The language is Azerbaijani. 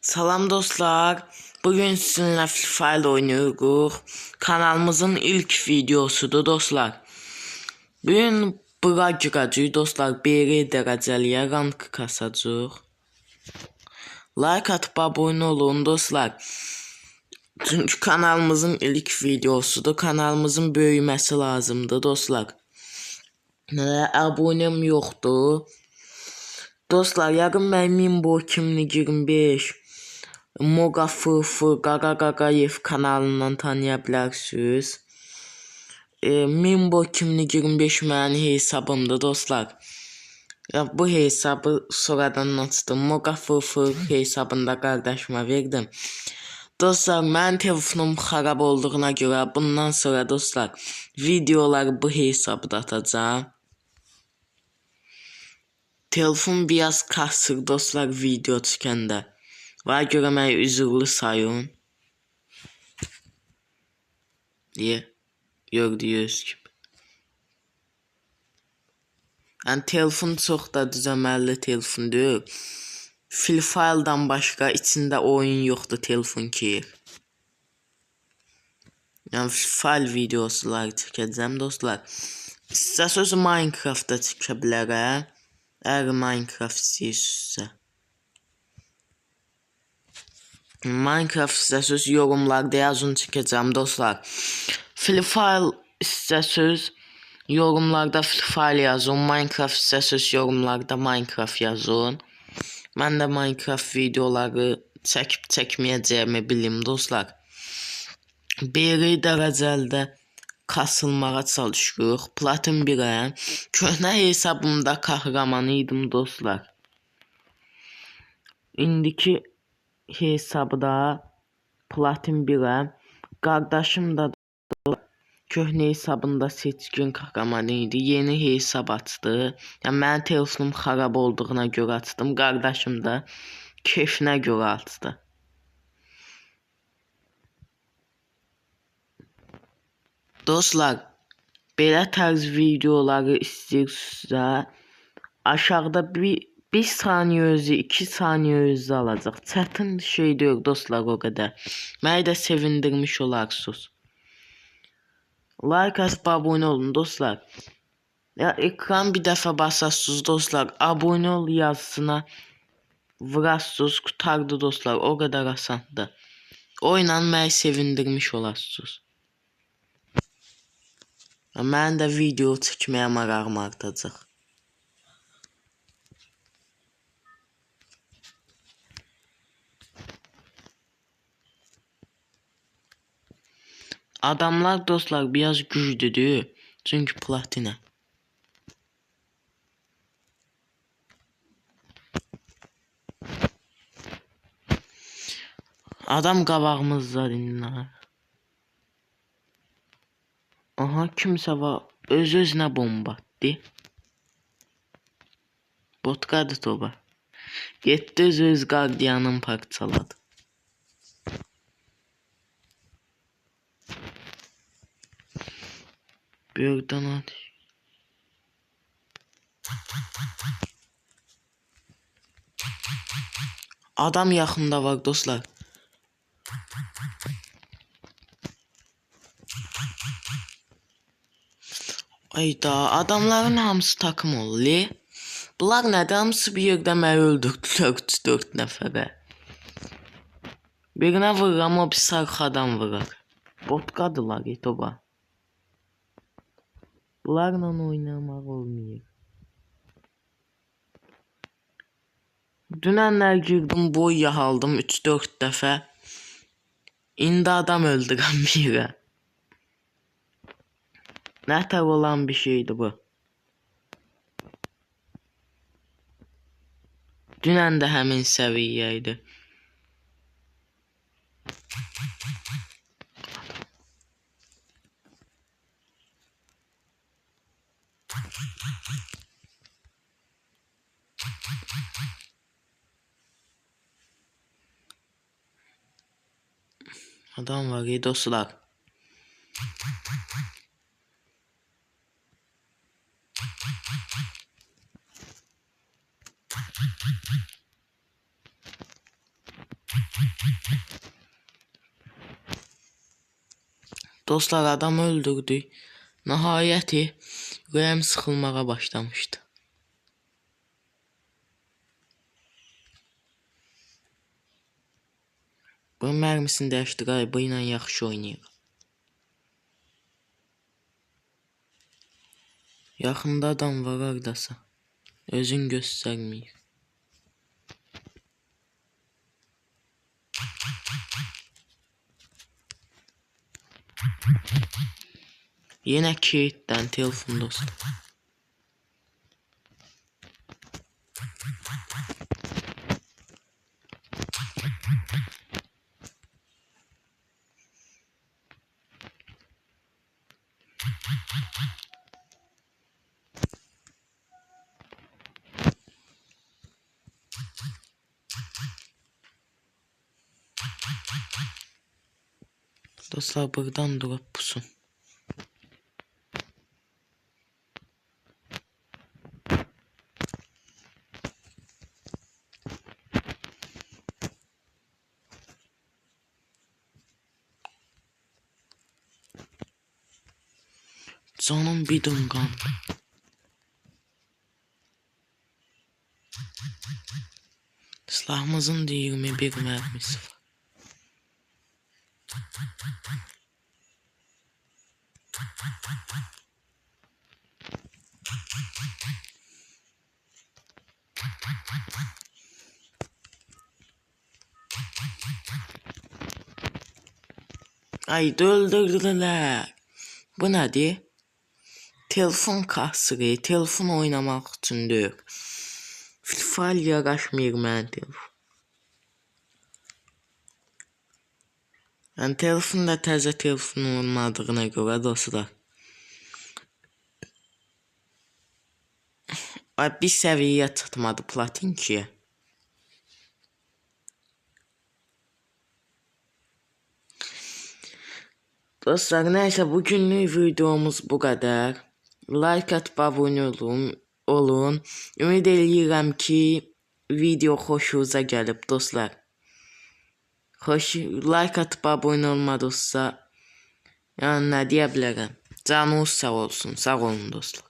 Salam dostlar. Bugün sizinle Free Fire oynuyoruz. Kanalımızın ilk videosudur dostlar. Bugün bura girəcəyik dostlar. BR dərəcəliyə rank kasacağıq. Like atıp abone olun dostlar. Çünkü kanalımızın ilk videosudur. Kanalımızın böyüməsi lazımdır dostlar. Abonem yoxdur. Dostlar, yarın mənim Mimbo 2025 Moga Fırfır Qaqaqaqayev kanalından tanıya bilərsiniz. Mimbo 2025 mənim hesabımdır dostlar. Bu hesabı sonradan açdım. Moga Fırfır hesabında qardaşıma verdim. Dostlar, mənim telefonum xarab olduğuna görə bundan sonra dostlar videoları bu hesabda atacağım. Telefon biraz kasır dostlar video çıxanda. Var görə məni üzürlü sayın. Diye gördüyünüz kimi. Yəni telefon çox da düzəməlli telefon deyil. Free Fire'dan başqa içində oyun yoxdur telefon ki. Yəni Free Fire videosular çəkəcəm dostlar. İstəsəz Minecraft'da çəkə bilərəm. Əgər Minecraft istəyirsinizsə. Minecraft istəsəz yorumlarda yazın, çəkəcəm dostlar. Free Fire istəsəz yorumlarda Free Fire yazın. Minecraft istəsəz yorumlarda Minecraft yazın. Mən də Minecraft videoları çəkib çəkməyəcəyimi bilim dostlar. BR dərəcəlidə kasılmağa çalışırıq. Platin 1'əm. Köhnə hesabımda kahramanı idim dostlar. İndiki hesabda Platin 1'əm. Qardaşım da köhnə hesabında seçkin kahramanı idi. Yeni hesab açdı. Yəni mənim telefonum xarab olduğuna görə açdım. Qardaşım da keyfinə görə açdı. Dostlar, belə tərz videoları istəyirsinizsə aşağıda bir saniyə özü, 2 saniyə özü alacaq. Çətin şey deyil dostlar o qədər. Məni də sevindirmiş olarsınız. Like atıp abone olun dostlar. Ya ekran bir dəfə basarsınız dostlar. Abone ol yazısına vurarsınız, qutardı dostlar. O qədər asandır. Oyla məni sevindirmiş olarsınız. Mən də video çəkməyə marağım artacaq. Adamlar dostlar biraz güclüdür. Çünkü platina. Adam qabağımızda dinlər. Aha, kimsə var. Öz-özünə bomba atdı. Botqadı toba. Getdi öz qardiyanın parçaladı. Birdən at. Adam yaxında var dostlar. Ayda adamların hamısı takım oldu. Bunlar nədir? Hamısı bir yerdə məni öldürdülər 3-4 nəfərə. Birinə vururam, o bir arxadan vurur. Botqadılar toba. Bunlarla oynamaq olmuyor. Dünənlər girdim, boy yahaldım 3-4 dəfə. İndi adam öldürəm birə. Nətər olan bir şeydi bu. Dünən də həmin səviyyə idi. Adam var dostlar. Dostlar, adam öldürdük. Nəhayəti ürəyim sıxılmağa başlamışdı. Bu mərmisini dəyişdirək, bu ilə yaxşı oynayır. Yaxında adam var hardasa. Özün göstərməyir. Yenə kilitdən telefon dostlar. Dostlar, buradan durub pusun. Canım bir dunqan. Silahımızın da 21 mərmisi var. Ay, öldürdülər. Bu nədir? Telefon kasırı, telefon oynamaq üçün deyil. FIFA yaraşmır mən telefon. Yəni telefonda təzə telefon olmadığına görə dostlar. Ay, bir səviyyəyə çatmadı platin 2-yə. Dostlar, nəysə, bugünlük videomuz bu qədər. Like atıb abunə olun. Ümid eləyirəm ki, video xoşunuza gəlib dostlar. Like atıb abunə olmadıqsa, yəni nə deyə bilərəm? Canınız sağ olsun. Sağ olun dostlar.